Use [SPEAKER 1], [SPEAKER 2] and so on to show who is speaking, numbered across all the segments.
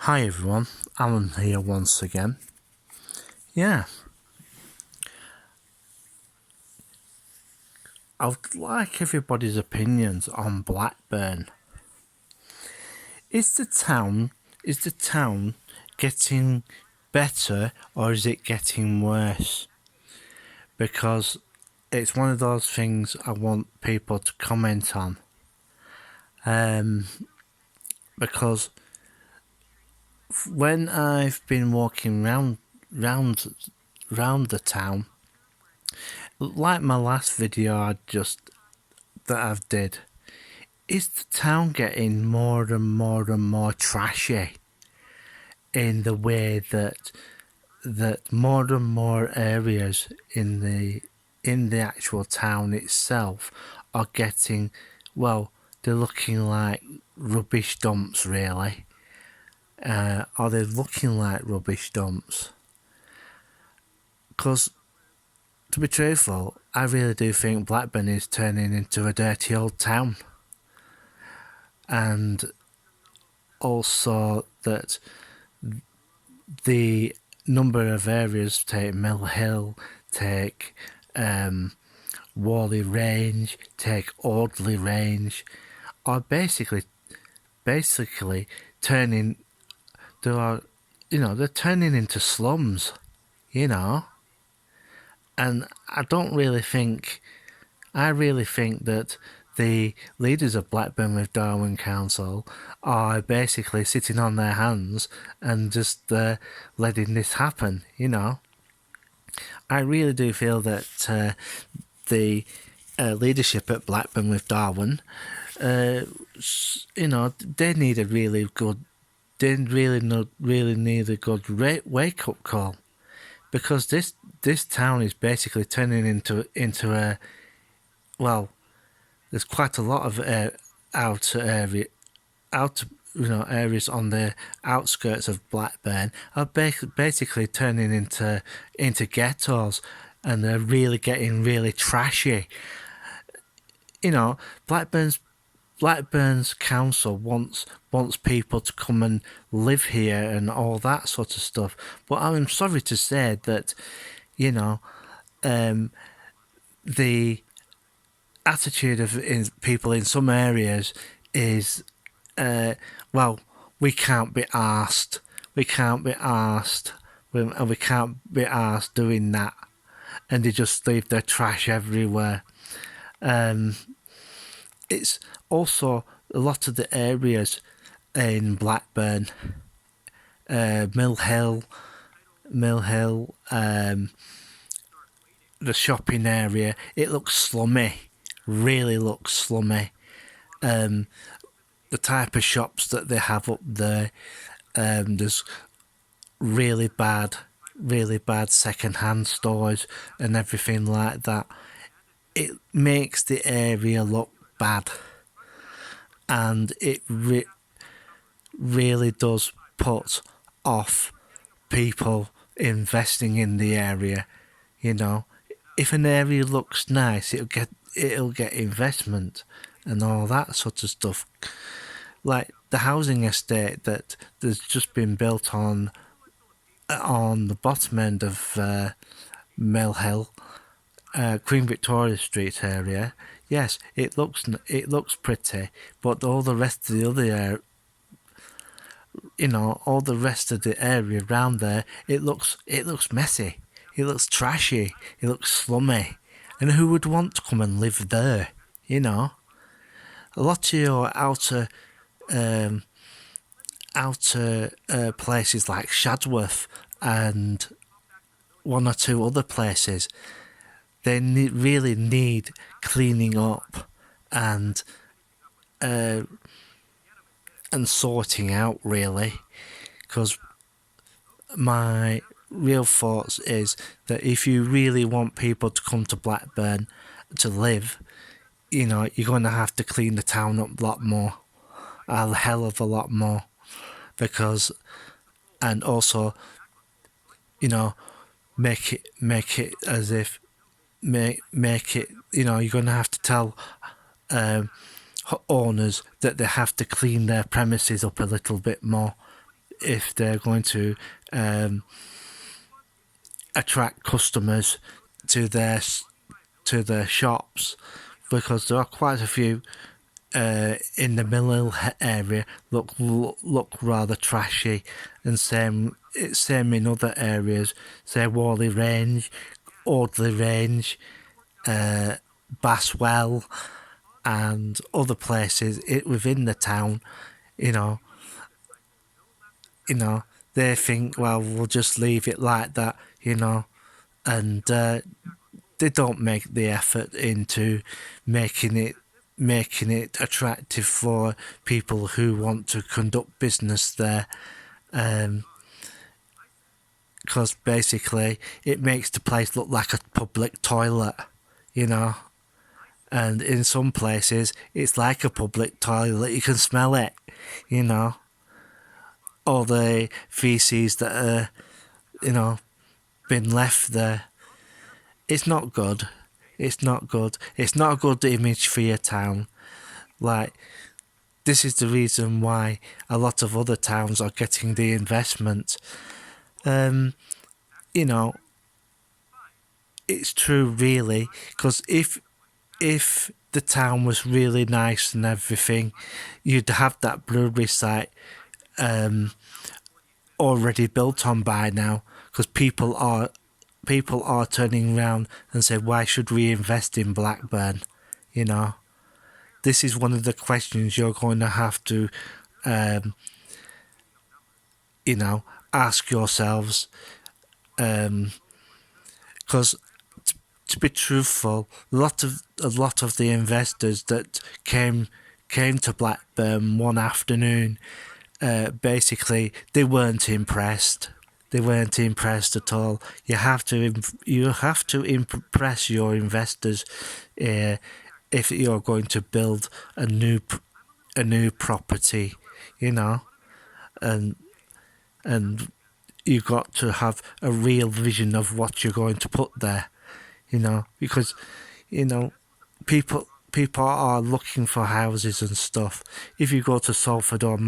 [SPEAKER 1] Hi everyone, Alan here once again. Yeah, I would like everybody's opinions on Blackburn. Is the town getting better or is it getting worse? Because it's one of those things I want people to comment on. Because when I've been walking round the town, like my last video I've did, is the town getting more and more trashy in the way that more and more areas in the actual town itself are getting, well, they're looking like rubbish dumps, really. Are they looking like rubbish dumps? Because, to be truthful, I really do think Blackburn is turning into a dirty old town. And also that the number of areas, take Mill Hill, take Whalley Range, take Audley Range, are basically turning, they're turning into slums, and I really think that the leaders of Blackburn with Darwen Council are basically sitting on their hands and just letting this happen, I really do feel that the leadership at Blackburn with Darwen, they need a really good, really need a good wake-up call, because this town is basically turning into a, well, there's quite a lot of areas on the outskirts of Blackburn are basically turning into ghettos, and they're really getting really trashy. Blackburn's council wants people to come and live here and all that sort of stuff. But I'm sorry to say that, the attitude of people in some areas is, well, we can't be asked. We can't be asked. And we can't be asked doing that. And they just leave their trash everywhere. It's also a lot of the areas in Blackburn, Mill Hill, the shopping area. It looks slummy, really looks slummy. The type of shops that they have up there, there's really bad second-hand stores and everything like that. It makes the area look bad, and it really does put off people investing in the area. If an area looks nice, it'll get investment and all that sort of stuff. Like the housing estate that there's just been built on the bottom end of Mill Hill, Queen Victoria Street area. Yes, it looks pretty, but all the rest of the other all the rest of the area around there, it looks messy. It looks trashy. It looks slummy. And who would want to come and live there? A lot of your outer places like Shadworth and one or two other places, they really need cleaning up and sorting out, really, because my real thoughts is that if you really want people to come to Blackburn to live, you're going to have to clean the town up a lot more, a hell of a lot more, and also, make it as if, make it, you're going to have to tell owners that they have to clean their premises up a little bit more, if they're going to attract customers to their shops, because there are quite a few in the Mill Hill area look rather trashy, and same in other areas, say Whalley Range, Audley Range, Baswell, and other places within the town. You know, they think, well, we'll just leave it like that, and they don't make the effort into making it attractive for people who want to conduct business there, because basically it makes the place look like a public toilet, and in some places it's like a public toilet. You can smell it, all the feces that are, been left there. It's not good. It's not good. It's not a good image for your town. Like, this is the reason why a lot of other towns are getting the investment. It's true, really, because if the town was really nice and everything, you'd have that brewery site already built on by now, because people are turning around and say, why should we invest in Blackburn? This is one of the questions you're going to have to ask yourselves, because to be truthful, a lot of the investors that came to Blackburn one afternoon, basically they weren't impressed. They weren't impressed at all. You have to impress your investors if you're going to build a new property, and you've got to have a real vision of what you're going to put there, because people are looking for houses and stuff. If you go to Salford or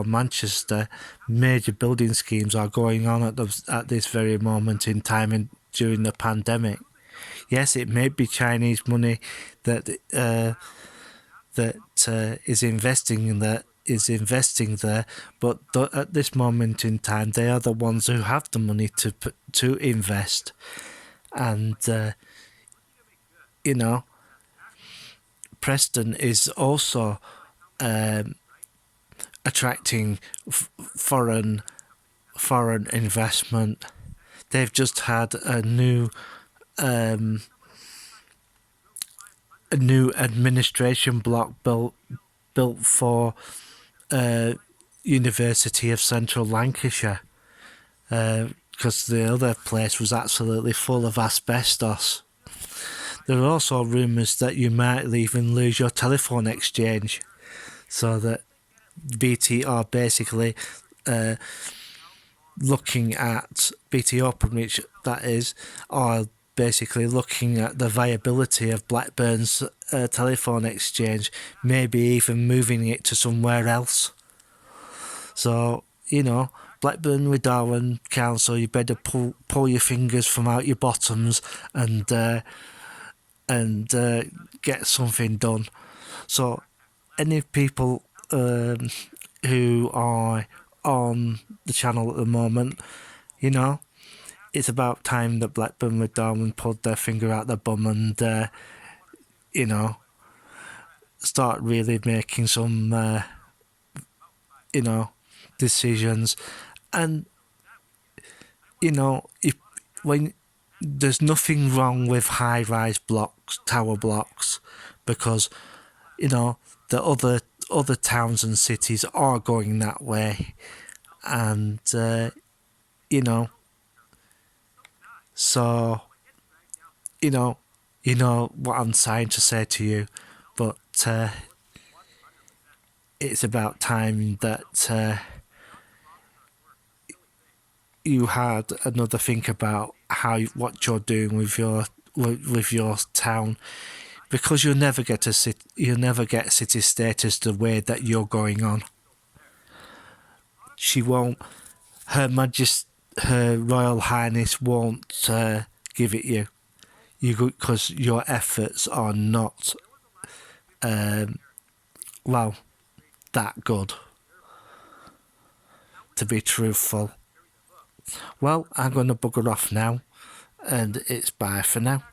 [SPEAKER 1] Manchester, major building schemes are going on at this very moment in time during the pandemic. Yes, it may be Chinese money that is investing there, but at this moment in time, they are the ones who have the money to invest, and Preston is also attracting foreign investment. They've just had a new administration block built for University of Central Lancashire, because the other place was absolutely full of asbestos. There are also rumours that you might even lose your telephone exchange, so that BT are basically looking at BT Openreach, that is, are basically looking at the viability of Blackburn's telephone exchange, maybe even moving it to somewhere else. So, Blackburn with Darwen Council, you better pull your fingers from out your bottoms and get something done. So, any people who are on the channel at the moment, it's about time that Blackburn with Darwen pulled their finger out their bum and start really making some decisions. And when there's nothing wrong with high-rise blocks, tower blocks, because the other towns and cities are going that way, and so what I'm trying to say to you, but it's about time that you had another think about what you're doing with your town, because you'll never get city status the way that you're going on. she won't. Her Royal Highness won't give it you. Because your efforts are not, well, that good. To be truthful. Well, I'm going to bugger off now, and it's bye for now.